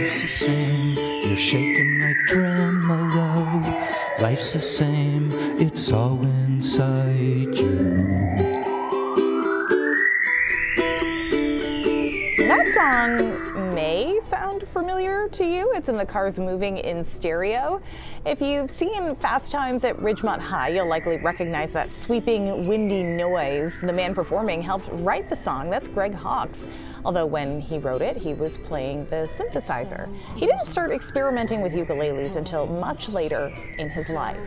life's the same, you're shaking like tremolo. Life's the same, it's all inside you. That song may sound familiar to you. It's in the Cars Moving in Stereo. If you've seen Fast Times at Ridgemont High, you'll likely recognize that sweeping, windy noise. The man performing helped write the song. That's Greg Hawkes. Although when he wrote it, he was playing the synthesizer. He didn't start experimenting with ukuleles until much later in his life.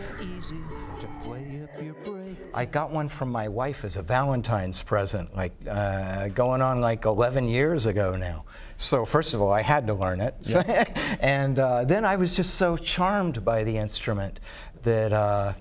I got one from my wife as a Valentine's present, going on 11 years ago now. So first of all, I had to learn it. Yeah. And then I was just so charmed by the instrument that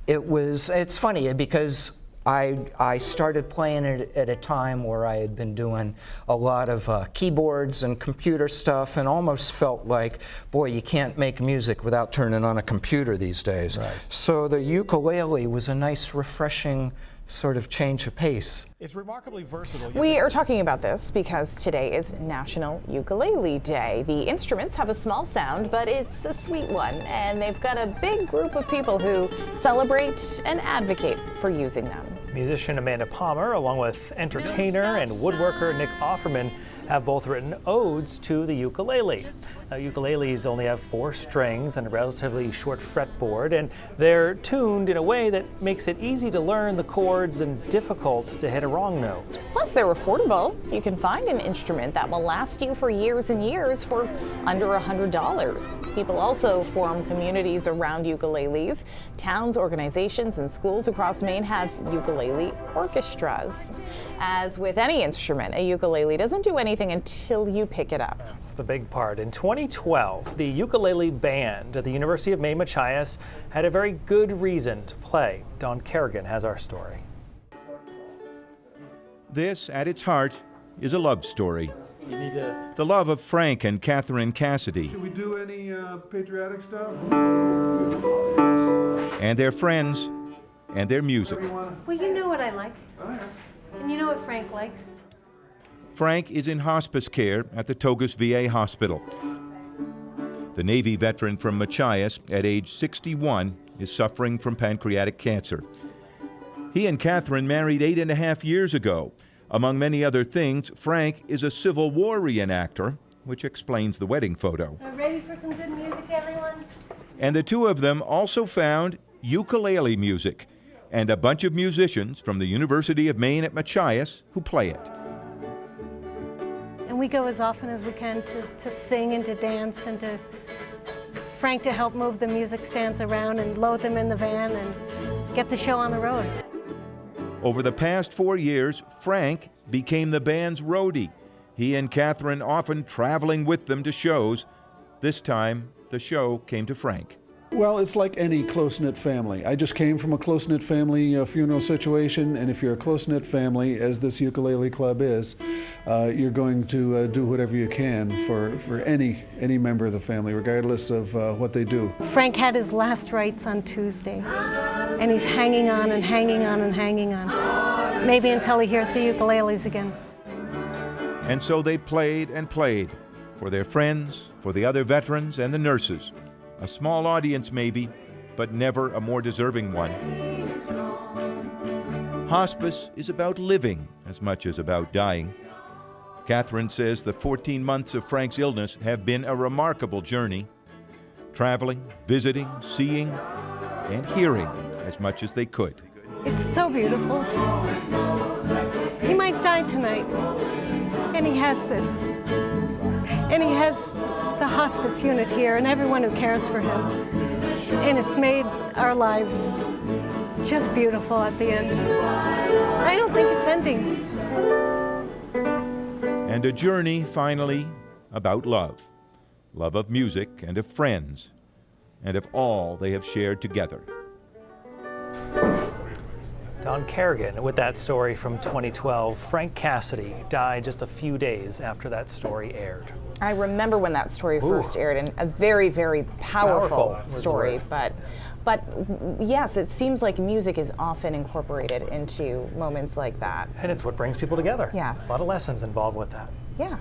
it's funny because I started playing it at a time where I had been doing a lot of keyboards and computer stuff, and almost felt like, boy, you can't make music without turning on a computer these days. Right. So the ukulele was a nice, refreshing sort of change of pace. It's remarkably versatile. We are talking about this because today is National Ukulele Day. The instruments have a small sound, but it's a sweet one, and they've got a big group of people who celebrate and advocate for using them. Musician Amanda Palmer, along with entertainer and woodworker Nick Offerman, have both written odes to the ukulele. Now, ukuleles only have 4 strings and a relatively short fretboard, and they're tuned in a way that makes it easy to learn the chords and difficult to hit a wrong note. Plus, they're affordable. You can find an instrument that will last you for years and years for under $100. People also form communities around ukuleles. Towns, organizations, and schools across Maine have ukulele orchestras. As with any instrument, a ukulele doesn't do anything until you pick it up. That's the big part. In 2012, the ukulele band at the University of Maine Machias had a very good reason to play. Don Kerrigan has our story. This, at its heart, is a love story. You need to... The love of Frank and Catherine Cassidy. Should we do any patriotic stuff? And their friends and their music. Well, you know what I like. Oh, yeah. And you know what Frank likes. Frank is in hospice care at the Togus VA Hospital. The Navy veteran from Machias, at age 61, is suffering from pancreatic cancer. He and Catherine married 8.5 years ago. Among many other things, Frank is a Civil War reenactor, which explains the wedding photo. So ready for some good music, everyone? And the two of them also found ukulele music and a bunch of musicians from the University of Maine at Machias who play it. And we go as often as we can to sing and to dance and to Frank to help move the music stands around and load them in the van and get the show on the road. Over the past 4 years, Frank became the band's roadie. He and Catherine often traveling with them to shows. This time, the show came to Frank. Well, it's like any close-knit family. I just came from a close-knit family funeral situation, and if you're a close-knit family, as this ukulele club is, you're going to do whatever you can for any member of the family, regardless of what they do. Frank had his last rites on Tuesday, and he's hanging on and hanging on and hanging on, maybe until he hears the ukuleles again. And so they played and played for their friends, for the other veterans and the nurses. A small audience maybe, but never a more deserving one. Hospice is about living as much as about dying. Catherine says the 14 months of Frank's illness have been a remarkable journey, traveling, visiting, seeing, and hearing as much as they could. It's so beautiful. He might die tonight, and he has this. And he has the hospice unit here and everyone who cares for him. And it's made our lives just beautiful at the end. I don't think it's ending. And a journey, finally, about love. Love of music and of friends, and of all they have shared together. Don Kerrigan with that story from 2012. Frank Cassidy died just a few days after that story aired. I remember when that story first aired, and a very, very powerful story. But yes, it seems like music is often incorporated into moments like that. And it's what brings people together. Yes. A lot of lessons involved with that. Yeah.